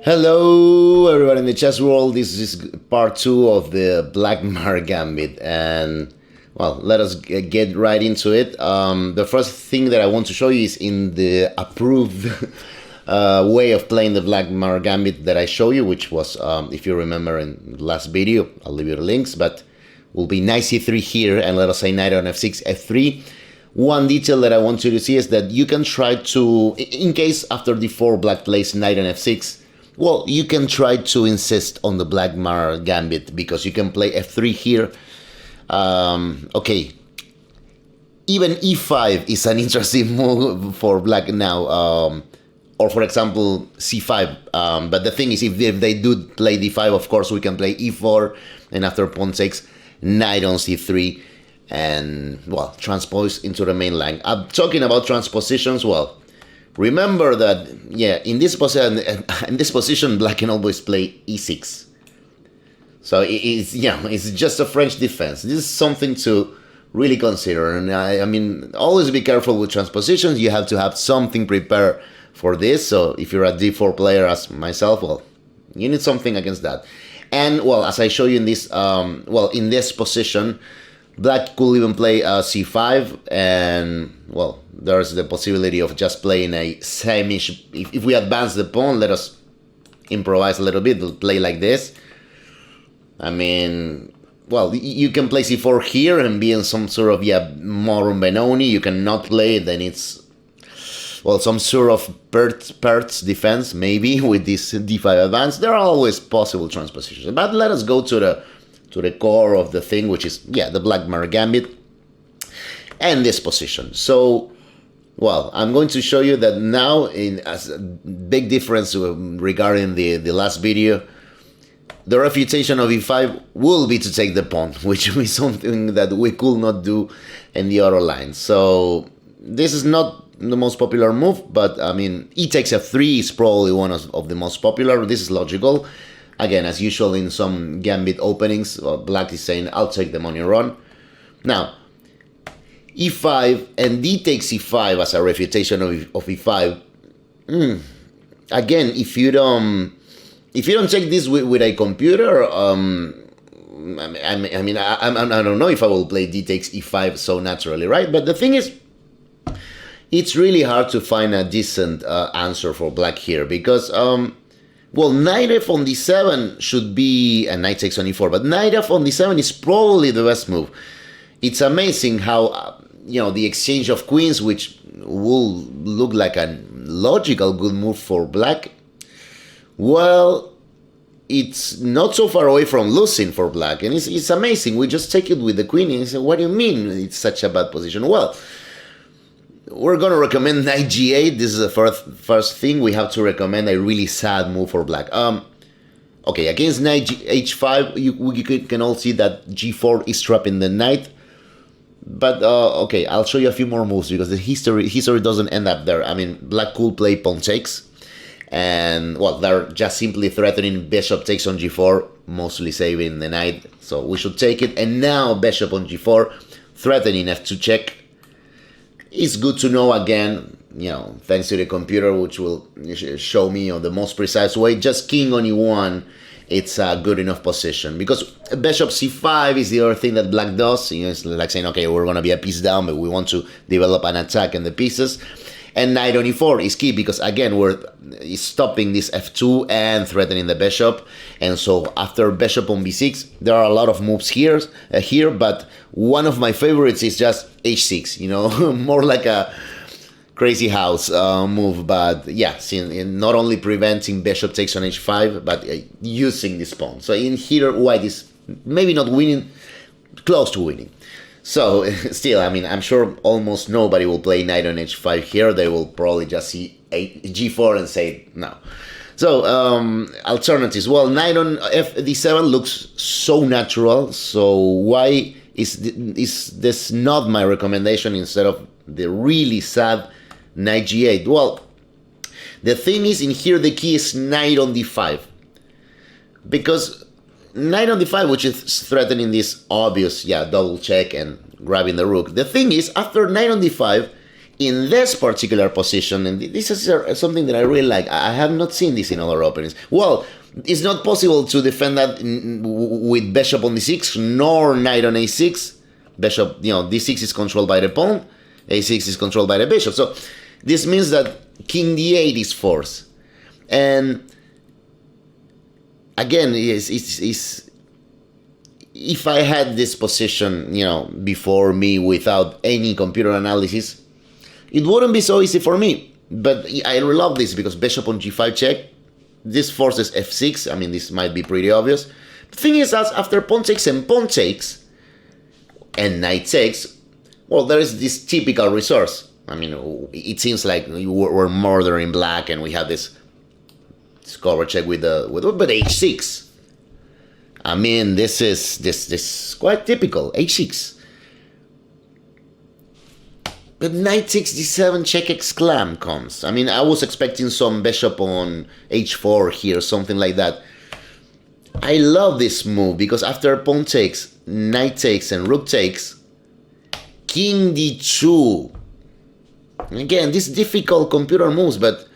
Hello everyone in the chess world, this is part 2 of the Blackmar Gambit, and well, let us get right into it. The first thing that I want to show you is in the approved way of playing the Blackmar Gambit that I show you, which was, if you remember in the last video, I'll leave you the links, but will be knight c3 here, and let us say knight on f6, f3. One detail that I want you to see is that you can try to, in case after d4 black plays knight on f6, well, you can try to insist on the Blackmar Gambit because you can play f3 here. Okay, even e5 is an interesting move for black now, or for example c5. But the thing is, if they do play d5, of course we can play e4, and after pawn takes, knight on c3, and well, transpose into the main line. I'm talking about transpositions. Well, remember that, yeah, in this position, black can always play e6. So it's just a French defense. This is something to really consider. And I mean, always be careful with transpositions. You have to have something prepared for this. So if you're a d4 player as myself, well, you need something against that. And well, as I show you in this, in this position, black could even play c5, and well, there's the possibility of just playing a semi. If we advance the pawn, let us improvise a little bit, play like this. I mean, well, you can play c4 here and be in some sort of modern Benoni. You cannot play it, then it's, well, some sort of Pert's defense maybe with this d5 advance. There are always possible transpositions, but let us go to the core of the thing, which is, yeah, the Blackmar Gambit and this position. So, well, I'm going to show you that now, as a big difference regarding the last video, the refutation of e5 will be to take the pawn, which is something that we could not do in the other line. So this is not the most popular move, but I mean, e takes f3 is probably one of the most popular. This is logical. Again, as usual in some gambit openings, black is saying, I'll take the money run. Now, e5 and d takes e5 as a refutation of e5. Again, if you don't check this with a computer, I don't know if I will play d takes e5 so naturally, right? But the thing is, it's really hard to find a decent answer for black here because, well, knight f on d7 should be, and knight takes on e4, but knight f on d7 is probably the best move. It's amazing how, the exchange of queens, which will look like a logical good move for black, well, it's not so far away from losing for black. And it's amazing. We just take it with the queen and you say, what do you mean it's such a bad position? Well, we're going to recommend knight g8. This is the first thing. We have to recommend a really sad move for black. Okay, against knight h5, you can all see that g4 is trapping the knight. But, okay, I'll show you a few more moves because the history doesn't end up there. I mean, black could play pawn takes. And, well, they're just simply threatening bishop takes on g4, mostly saving the knight. So we should take it. And now bishop on g4, threatening f2 check. It's good to know, again, thanks to the computer, which will show me the most precise way. Just king on e1, it's a good enough position. Because bishop c5 is the other thing that black does. It's like saying, okay, we're going to be a piece down, but we want to develop an attack in the pieces. And knight on e4 is key because, again, we're stopping this f2 and threatening the bishop. And so after bishop on b6, there are a lot of moves here, but one of my favorites is just h6, more like a crazy house move. But yeah, not only preventing bishop takes on h5, but using this pawn. So in here, white is maybe not winning, close to winning. So still, I mean, I'm sure almost nobody will play knight on h5 here. They will probably just see g4 and say no. So alternatives. Well, knight on d7 looks so natural. So why is this not my recommendation instead of the really sad knight g8? Well, the thing is, in here the key is knight on d5, because knight on d5, which is threatening this obvious double check and grabbing the rook. The thing is, after knight on d5, in this particular position, and this is something that I really like, I have not seen this in other openings. Well, it's not possible to defend that with bishop on d6, nor knight on a6. Bishop, d6 is controlled by the pawn, a6 is controlled by the bishop. So this means that king d8 is forced. And again, if I had this position, before me without any computer analysis, it wouldn't be so easy for me. But I love this because bishop on g5 check, this forces f6. I mean, this might be pretty obvious. The thing is that after pawn takes and knight takes, well, there is this typical resource. I mean, it seems like we're murdering black and we have this cover check with but h6. I mean, this is quite typical, h6. But knight takes d7 check exclam comes. I mean, I was expecting some bishop on h4 here, something like that. I love this move because after pawn takes, knight takes, and rook takes, king d2. Again, these difficult computer moves, but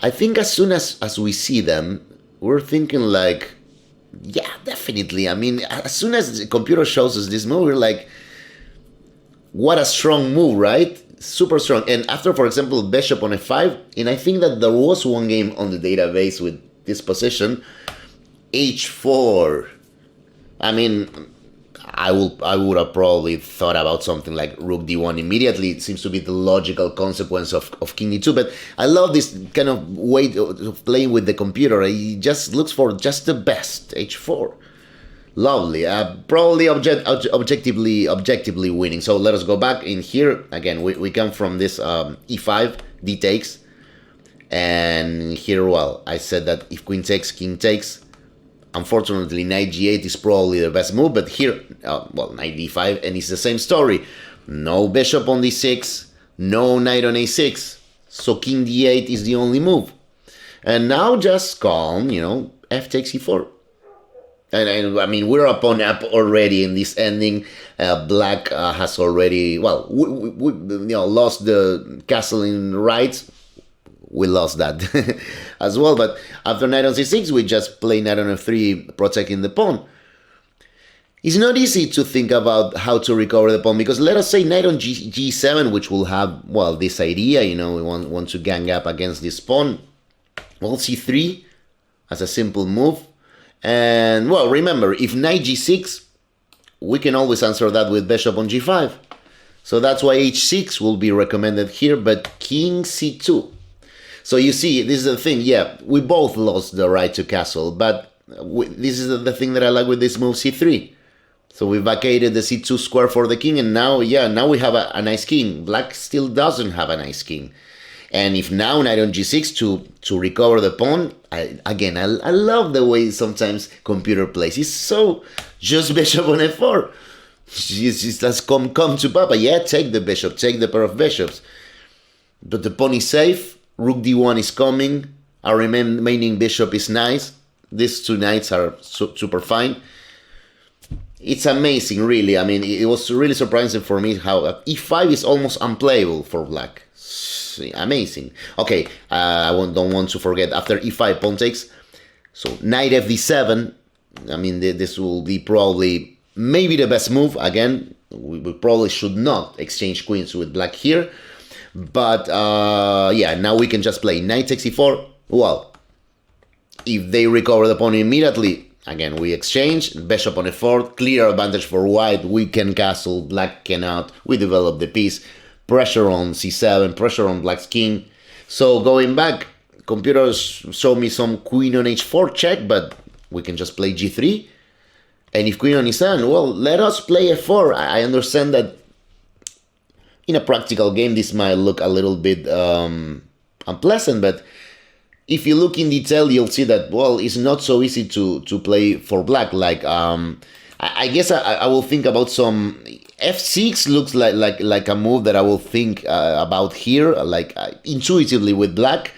I think as soon as we see them, we're thinking like, yeah, definitely. I mean, as soon as the computer shows us this move, we're like, what a strong move, right? Super strong. And after, for example, bishop on f5, and I think that there was one game on the database with this position, h4. I mean, I would have probably thought about something like rook d1 immediately. It seems to be the logical consequence of king d2. But I love this kind of way of playing with the computer. It just looks for just the best. h4. Lovely. Probably objectively winning. So let us go back in here. Again, we come from this e5, d takes. And here, well, I said that if queen takes, king takes. Unfortunately, knight g8 is probably the best move, but here, well, knight d5, and it's the same story. No bishop on d6, no knight on a6, so king d8 is the only move. And now just calm, f takes e4. And I mean, we're up already in this ending. Black has already, well, we lost the castling rights. We lost that as well, but after knight on c6, we just play knight on f3, protecting the pawn. It's not easy to think about how to recover the pawn, because let us say knight on g7, which will have, well, this idea, we want to gang up against this pawn. Well, c3 as a simple move. And, well, remember, if knight g6, we can always answer that with bishop on g5. So that's why h6 will be recommended here, but king c2. So you see, this is the thing, yeah, we both lost the right to castle, but this is the thing that I like with this move, c3. So we vacated the c2 square for the king, and now, yeah, now we have a nice king. Black still doesn't have a nice king. And if now knight on g6 to recover the pawn, I love the way sometimes computer plays. It's so just bishop on f4. It's just come to papa. Yeah, take the bishop, take the pair of bishops. But the pawn is safe. Rook d1 is coming. Our remaining bishop is nice. These two knights are super fine. It's amazing, really. I mean, it was really surprising for me how e5 is almost unplayable for black. Amazing. Okay, I don't want to forget, after e5, pawn takes. So knight fd7. I mean, this will be probably maybe the best move. Again, we probably should not exchange queens with black here. But, yeah, now we can just play knight takes e4. Well, if they recover the pawn immediately, again, we exchange. Bishop on f4, clear advantage for white. We can castle, black cannot. We develop the piece. Pressure on c7, pressure on black's king. So going back, computers show me some queen on h4 check, but we can just play g3. And if queen on e7, well, let us play f4. I understand that in a practical game, this might look a little bit unpleasant, but if you look in detail, you'll see that, well, it's not so easy to play for black. Like, I guess I will think about some f6 looks like a move that I will think about here, like intuitively with black.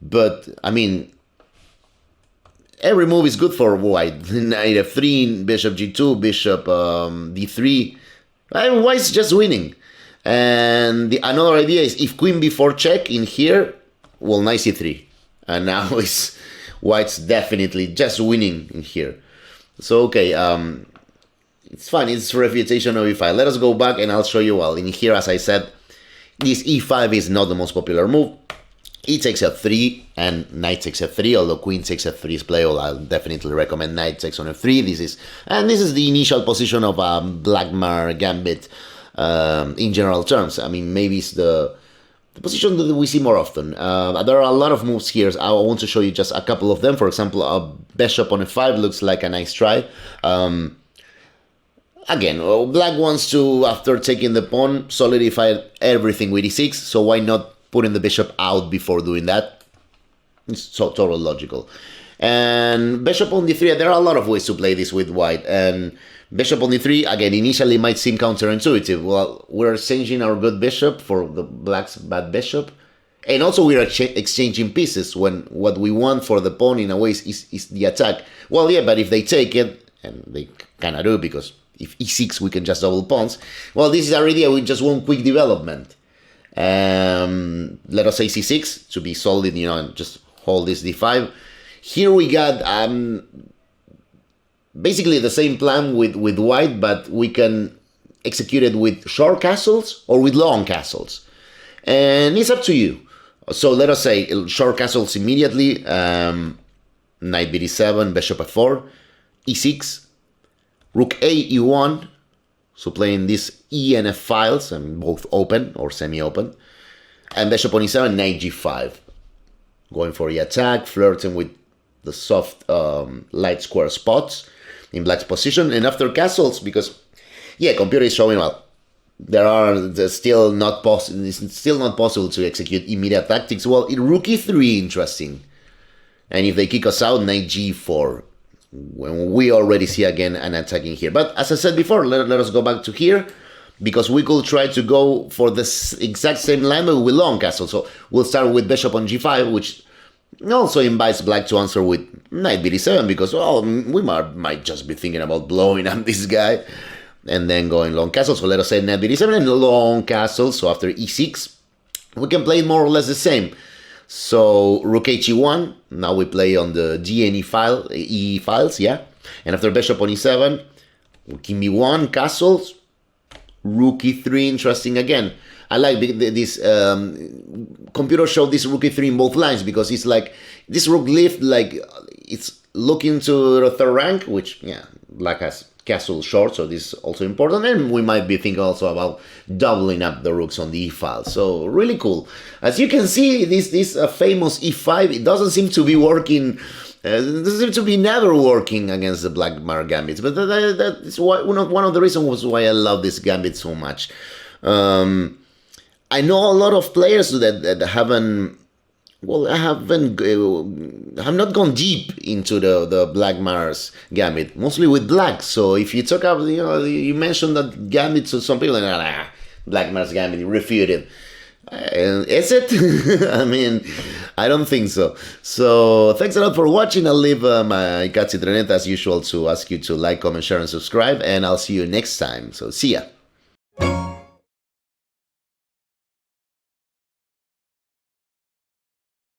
But I mean, every move is good for white. Knight f3, bishop g2, bishop d3. White's just winning. And another idea is if queen b4 check in here, well, knight c3. And now white's definitely just winning in here. So, okay, it's fine. It's refutation of e5. Let us go back and I'll show you. Well, in here, as I said, this e5 is not the most popular move. E takes f3 and knight takes f3, although queen takes f3 is playable. I'll definitely recommend knight takes on f3. This is the initial position of a Blackmar Gambit in general terms. I mean, maybe it's the position that we see more often. There are a lot of moves here. I want to show you just a couple of them. For example, a bishop on f5 looks like a nice try. Again, black wants to, after taking the pawn, solidify everything with e6, so why not putting the bishop out before doing that? It's so totally logical. And bishop on d3, there are a lot of ways to play this with white, and bishop on d3, again, initially might seem counterintuitive. Well, we're exchanging our good bishop for the black's bad bishop, and also we're exchanging pieces when what we want for the pawn in a way is the attack. Well, yeah, but if they take it, and they kind of do, because if e6 we can just double pawns, well, this is already with just one quick development. Let us say c6 to be solid, you know, and just hold this d5. Here we got basically the same plan with white, but we can execute it with short castles or with long castles, and it's up to you. So let us say short castles immediately. Knight bd7, bishop f4, e6, rook a, e1. So playing these E and F files, and both open or semi-open, and bishop on e7, knight g5, going for the attack, flirting with the soft light square spots in black's position. And after castles, because yeah, computer is showing, well, there's still not possible. It's still not possible to execute immediate tactics. Well, rook e3, interesting, and if they kick us out, knight g4. When we already see again an attack in here. But as I said before, let us go back to here, because we could try to go for this exact same line but with long castle. So we'll start with bishop on g5, which also invites black to answer with knight bd7, because, well, we might just be thinking about blowing up this guy and then going long castle. So let us say knight bd7 and long castle. So after e6, we can play more or less the same. So rook h1, now we play on the G and E files, yeah. And after bishop on e7, king b1, castles, rook e3, interesting again. I like this, computer showed this rook e3 in both lines, because it's like, this rook lift, like, it's looking to the third rank, which, yeah, black has castle short, so this is also important. And we might be thinking also about doubling up the rooks on the e-file. So really cool. As you can see, this famous e5, it doesn't seem to be working. It doesn't seem to be never working against the Blackmar Gambits. But that is one of the reasons why I love this Gambit so much. I know a lot of players that haven't. Well, I have not gone deep into the Blackmar's Gambit, mostly with black. So if you talk about, you mentioned that Gambit to some people, and Blackmar's Gambit, refuted. Is it? I mean, I don't think so. So thanks a lot for watching. I'll leave my cat Citronette as usual to ask you to like, comment, share, and subscribe, and I'll see you next time. So see ya.